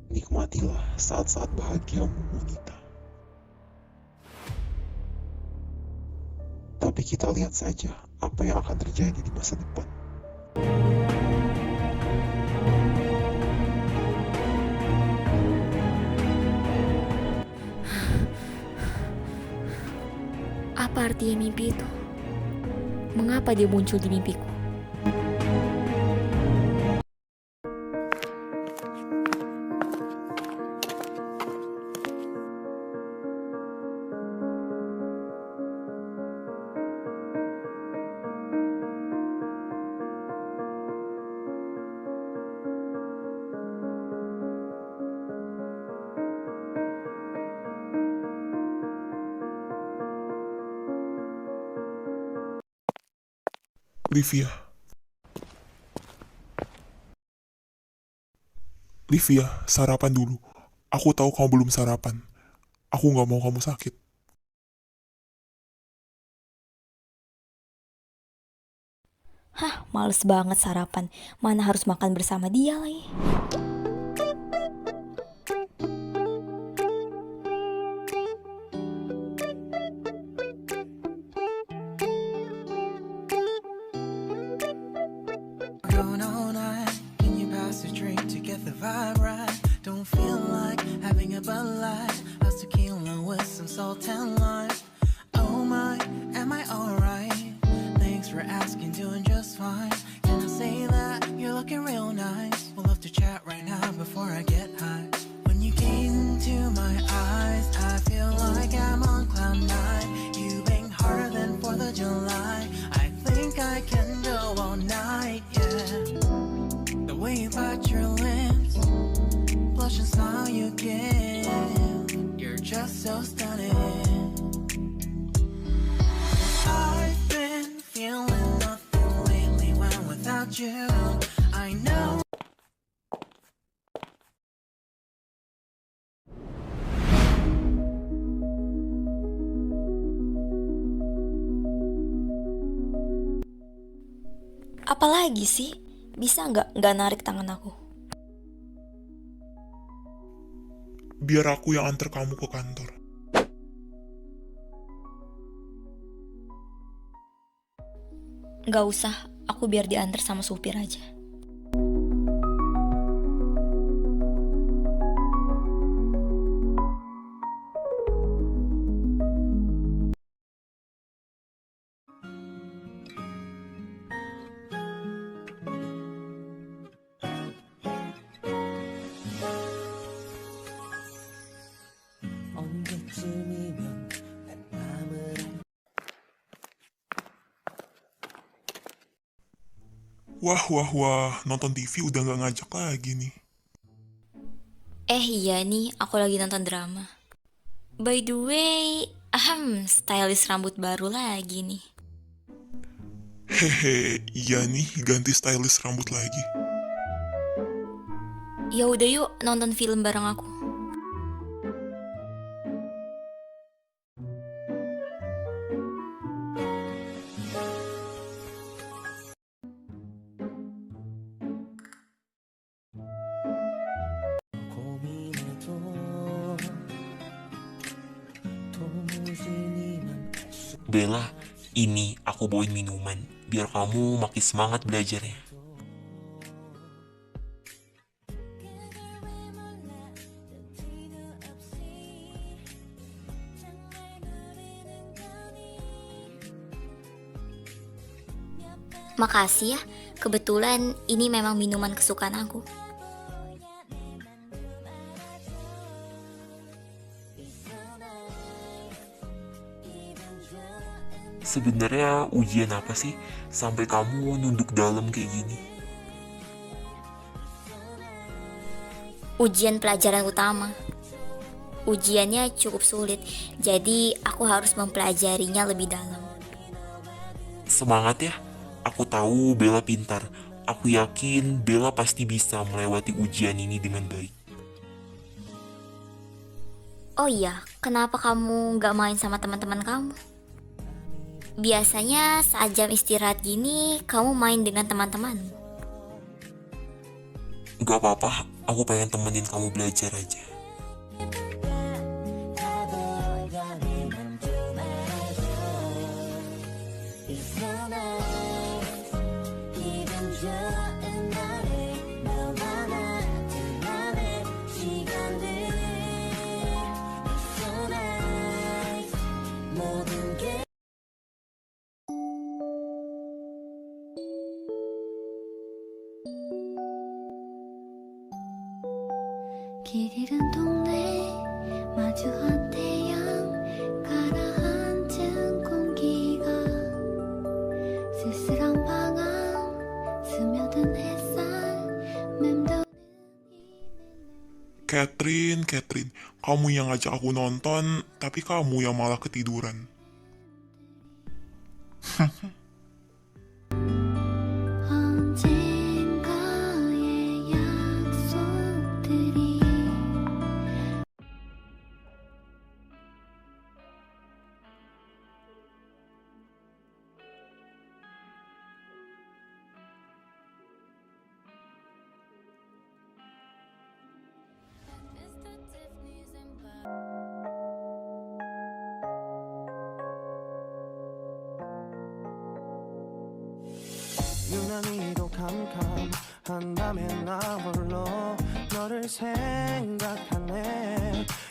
Nikmatilah saat-saat bahagiamu, wanita. Tapi kita lihat saja apa yang akan terjadi di masa depan. Apa artinya mimpi itu? Mengapa dia muncul di mimpiku? Livia, sarapan dulu. Aku tahu kamu belum sarapan. Aku nggak mau kamu sakit. Males banget sarapan. Mana harus makan bersama dia lagi. Going all night, can you pass a drink to get the vibe right? Don't feel like having a Bud Light, how's tequila with some salt and lime? Oh my, am I alright? Thanks for asking, doing just fine. Can I say that you're looking real nice? We'll love to chat right now before I get high. When you gaze into my eyes, I feel like I'm on cloud nine. You bang harder than 4th of July. I think I can go all night, yeah. The way you bite your lips, blush and smile you give, you're just so stunning. I've been feeling nothing lately when without you, I know. Apalagi sih? Bisa nggak narik tangan aku? Biar aku yang antar kamu ke kantor. Nggak usah, aku biar diantar sama supir aja. 언제쯤이면 내 맘을 Wah, nonton TV udah nggak ngajak lagi nih. Iya nih, aku lagi nonton drama. By the way, stylist rambut baru lagi nih. Hehe, iya nih, ganti stylist rambut lagi. Ya udah yuk, nonton film bareng aku. 고민해도 도무지 니만 Bella, Ini aku bawain minuman, biar kamu makin semangat belajarnya. Makasih ya, kebetulan ini memang minuman kesukaan aku. Sebenarnya ujian apa sih sampai kamu nunduk dalam kayak gini? Ujian pelajaran utama. Ujiannya cukup sulit, jadi aku harus mempelajarinya lebih dalam. Semangat ya, aku tahu Bella pintar. Aku yakin Bella pasti bisa melewati ujian ini dengan baik. Oh iya, kenapa kamu nggak main sama teman-teman kamu? Biasanya saat jam istirahat gini, kamu main dengan teman-teman. Gak apa-apa, aku pengen temenin kamu belajar aja. 길 잃은 동네 마주한 태양 가라앉은 공기가 쓸쓸한 방황 스며든 햇살 맴도는 Catherine, kamu yang ngajak aku nonton, tapi kamu yang malah ketiduran. 언젠가의 약속들이 유난히도 캄캄한 밤에 나 홀로 너를 생각하네.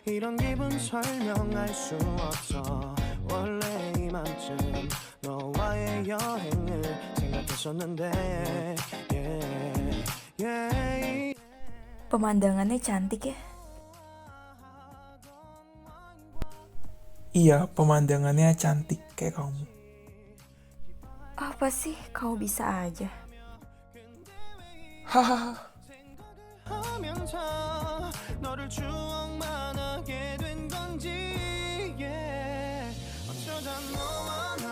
이런 기분 설명할 수 없어. 원래 이맘쯤 너와의 여행을 생각했었는데 yeah. Pemandangannya cantik ya. Iya, pemandangannya cantik kayak kamu. Apa sih, kau bisa aja. Hahaha. 하면서 너를 추억만 하게 된 건지 yeah. 어쩌다 너와 나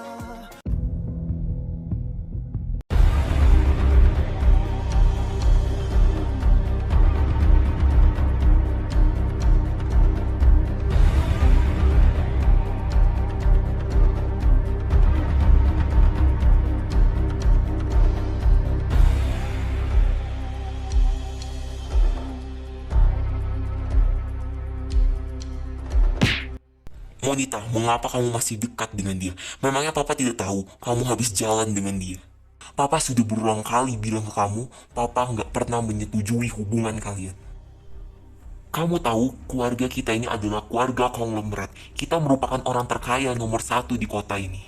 Monita, mengapa kamu masih dekat dengan dia? Memangnya Papa tidak tahu kamu habis jalan dengan dia? Papa sudah berulang kali bilang ke kamu, Papa nggak pernah menyetujui hubungan kalian. Kamu tahu, keluarga kita ini adalah keluarga konglomerat. Kita merupakan orang terkaya nomor 1 di kota ini.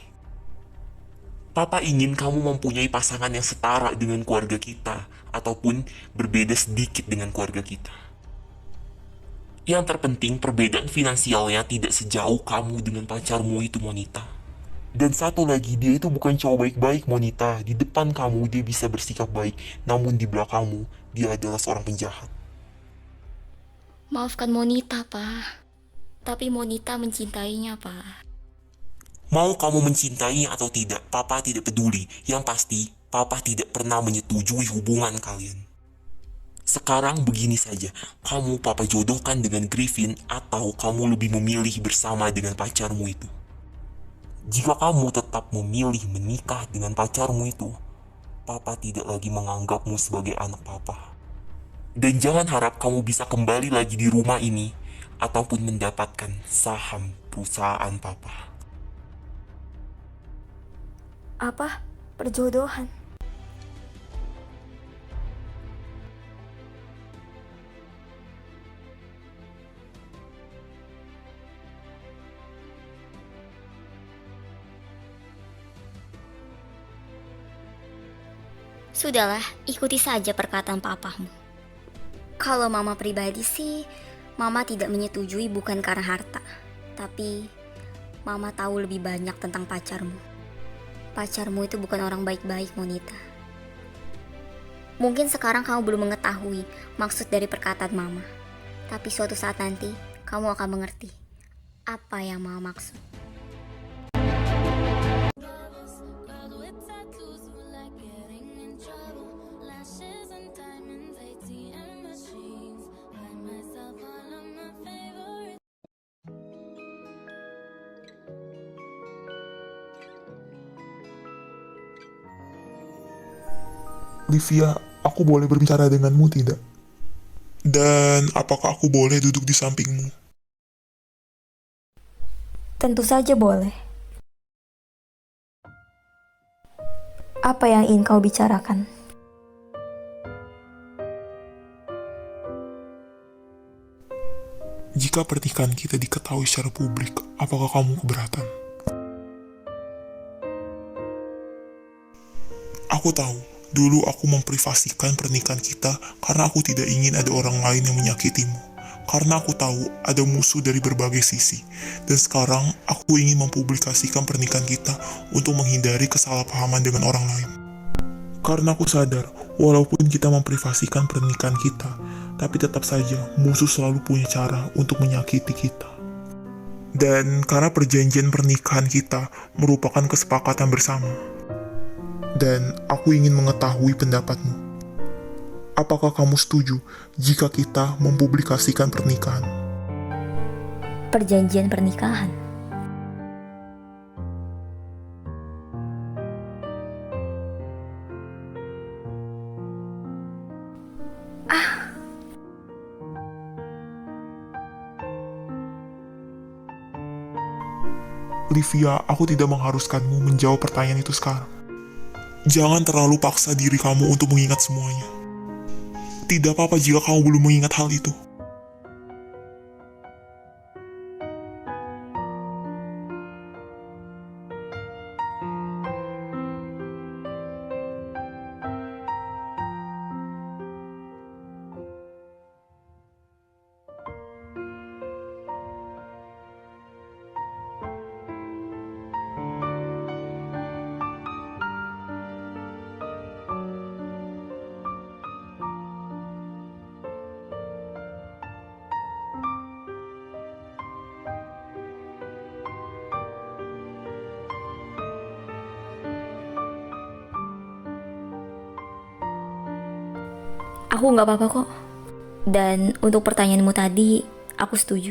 Papa ingin kamu mempunyai pasangan yang setara dengan keluarga kita, ataupun berbeda sedikit dengan keluarga kita. Yang terpenting, perbedaan finansialnya tidak sejauh kamu dengan pacarmu itu, Monita. Dan satu lagi, dia itu bukan cowok baik-baik, Monita. Di depan kamu, dia bisa bersikap baik. Namun di belakangmu, dia adalah seorang penjahat. Maafkan Monita, Pak. Tapi Monita mencintainya, Pak. Mau kamu mencintai atau tidak, Papa tidak peduli. Yang pasti, Papa tidak pernah menyetujui hubungan kalian. Sekarang begini saja, kamu Papa jodohkan dengan Griffin atau kamu lebih memilih bersama dengan pacarmu itu. Jika kamu tetap memilih menikah dengan pacarmu itu, Papa tidak lagi menganggapmu sebagai anak Papa. Dan jangan harap kamu bisa kembali lagi di rumah ini ataupun mendapatkan saham perusahaan Papa. Apa? Perjodohan? Sudahlah, ikuti saja perkataan papamu. Kalau mama pribadi sih, mama tidak menyetujui bukan karena harta. Tapi, mama tahu lebih banyak tentang pacarmu. Pacarmu itu bukan orang baik-baik, Monita. Mungkin sekarang kamu belum mengetahui maksud dari perkataan mama. Tapi suatu saat nanti, kamu akan mengerti apa yang mama maksud. Livia, aku boleh berbicara denganmu tidak? Dan apakah aku boleh duduk di sampingmu? Tentu saja boleh. Apa yang ingin kau bicarakan? Jika pernikahan kita diketahui secara publik, apakah kamu keberatan? Aku tahu, dulu aku memprivasikan pernikahan kita karena aku tidak ingin ada orang lain yang menyakitimu. Karena aku tahu ada musuh dari berbagai sisi. Dan sekarang aku ingin mempublikasikan pernikahan kita untuk menghindari kesalahpahaman dengan orang lain. Karena aku sadar, walaupun kita memprivasikan pernikahan kita, tapi tetap saja musuh selalu punya cara untuk menyakiti kita. Dan karena perjanjian pernikahan kita merupakan kesepakatan bersama. Dan aku ingin mengetahui pendapatmu. Apakah kamu setuju jika kita mempublikasikan pernikahan? Perjanjian pernikahan. Livia, aku tidak mengharuskanmu menjawab pertanyaan itu sekarang. Jangan terlalu paksa diri kamu untuk mengingat semuanya. Tidak apa-apa jika kamu belum mengingat hal itu. Aku nggak apa-apa kok. Dan untuk pertanyaanmu tadi, aku setuju.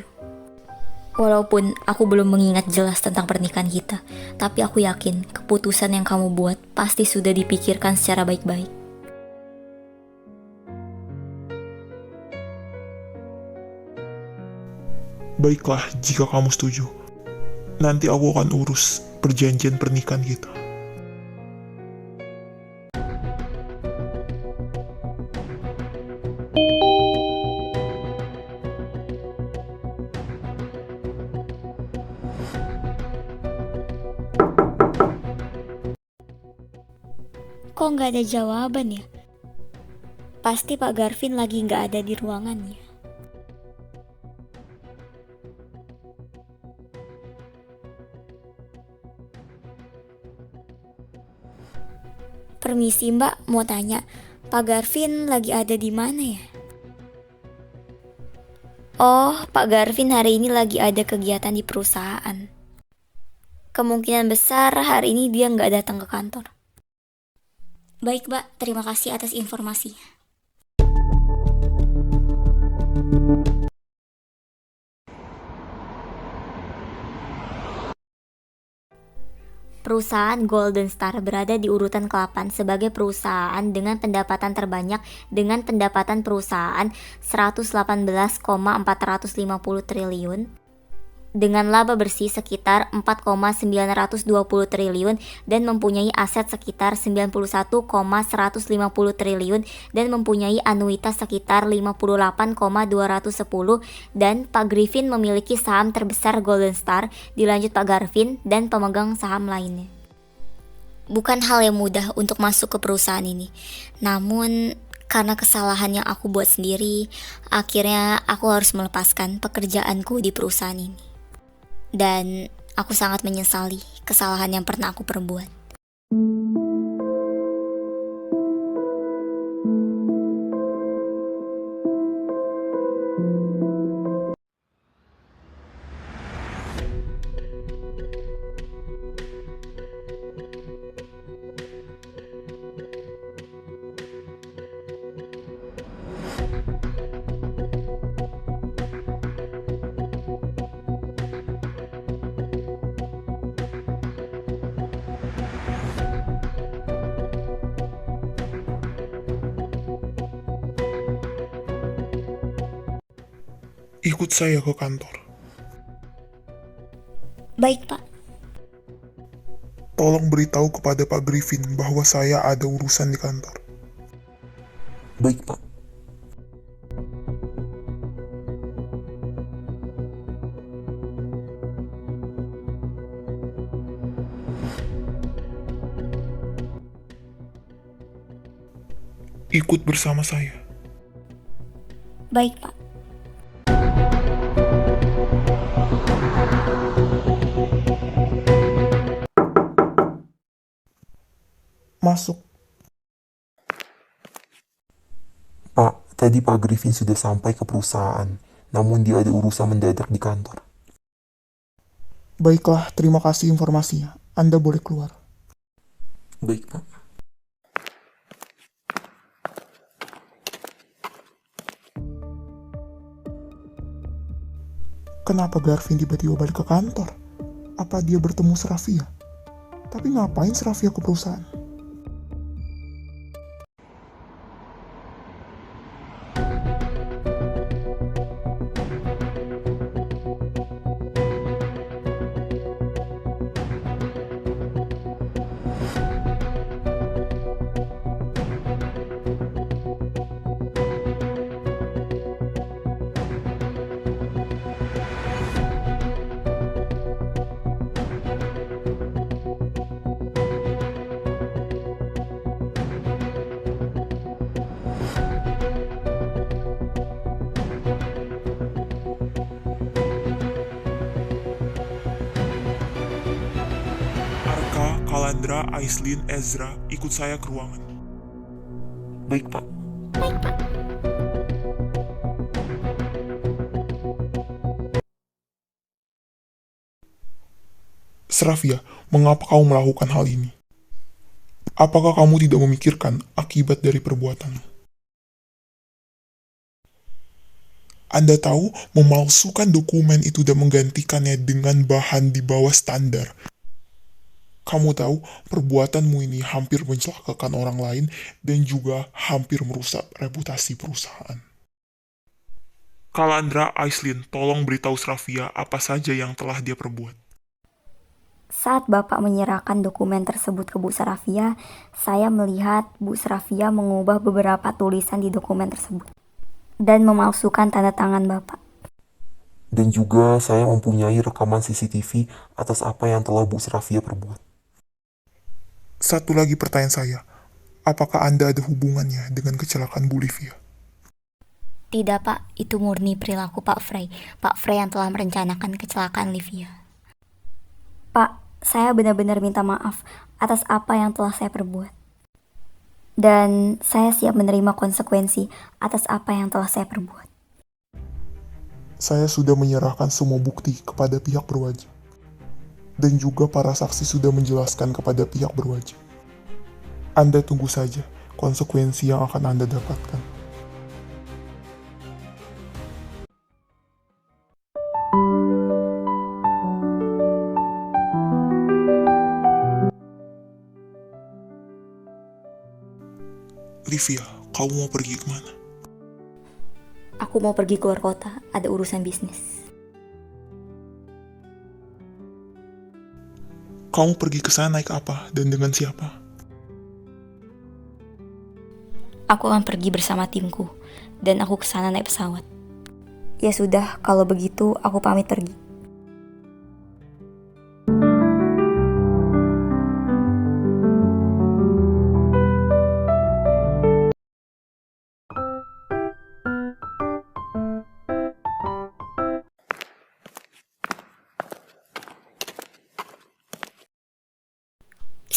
Walaupun aku belum mengingat jelas tentang pernikahan kita, tapi aku yakin keputusan yang kamu buat pasti sudah dipikirkan secara baik-baik. Baiklah, jika kamu setuju. Nanti aku akan urus perjanjian pernikahan kita. Kok nggak ada jawaban ya? Pasti Pak Garvin lagi nggak ada di ruangannya. Permisi Mbak, mau tanya, Pak Garvin lagi ada di mana ya? Oh, Pak Garvin hari ini lagi ada kegiatan di perusahaan. Kemungkinan besar hari ini dia nggak datang ke kantor. Baik Mbak, terima kasih atas informasinya. Perusahaan Golden Star berada di urutan ke-8 sebagai perusahaan dengan pendapatan terbanyak dengan pendapatan perusahaan 118,450 triliun dengan laba bersih sekitar 4,920 triliun dan mempunyai aset sekitar 91,150 triliun dan mempunyai anuitas sekitar 58,210 dan Pak Griffin memiliki saham terbesar Golden Star, dilanjut Pak Garvin dan pemegang saham lainnya. Bukan hal yang mudah untuk masuk ke perusahaan ini. Namun karena kesalahan yang aku buat sendiri, akhirnya aku harus melepaskan pekerjaanku di perusahaan ini. Dan aku sangat menyesali kesalahan yang pernah aku perbuat. Ikut saya ke kantor. Baik, Pak. Tolong beritahu kepada Pak Griffin bahwa saya ada urusan di kantor. Baik, Pak. Ikut bersama saya. Baik, Pak. Masuk. Pak, tadi Pak Griffin sudah sampai ke perusahaan, namun dia ada urusan mendadak di kantor. Baiklah, terima kasih informasinya. Anda boleh keluar. Baik, Pak. Kenapa Garvin tiba-tiba balik ke kantor? Apa dia bertemu Srafia? Tapi ngapain Srafia ke perusahaan? Arka, Kalandra, Aislin, Ezra, ikut saya ke ruangan. Baik, Pak. Srafia, mengapa kamu melakukan hal ini? Apakah kamu tidak memikirkan akibat dari perbuatanmu? Anda tahu, memalsukan dokumen itu dan menggantikannya dengan bahan di bawah standar. Kamu tahu, perbuatanmu ini hampir mencelakakan orang lain dan juga hampir merusak reputasi perusahaan. Kalandra, Aislin, tolong beritahu Srafia apa saja yang telah dia perbuat. Saat Bapak menyerahkan dokumen tersebut ke Bu Srafia, saya melihat Bu Srafia mengubah beberapa tulisan di dokumen tersebut dan memalsukan tanda tangan Bapak. Dan juga saya mempunyai rekaman CCTV atas apa yang telah Bu Srafia perbuat. Satu lagi pertanyaan saya, apakah Anda ada hubungannya dengan kecelakaan Bu Livia? Tidak, Pak, itu murni perilaku Pak Frey. Pak Frey yang telah merencanakan kecelakaan Livia. Pak, saya benar-benar minta maaf atas apa yang telah saya perbuat. Dan saya siap menerima konsekuensi atas apa yang telah saya perbuat. Saya sudah menyerahkan semua bukti kepada pihak berwajib. Dan juga para saksi sudah menjelaskan kepada pihak berwajib. Anda tunggu saja konsekuensi yang akan Anda dapatkan. Livia, kamu mau pergi kemana? Aku mau pergi keluar kota, ada urusan bisnis. Kamu pergi ke sana naik apa dan dengan siapa? Aku akan pergi bersama timku, dan aku ke sana naik pesawat. Ya sudah, kalau begitu aku pamit pergi.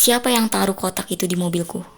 Siapa yang taruh kotak itu di mobilku?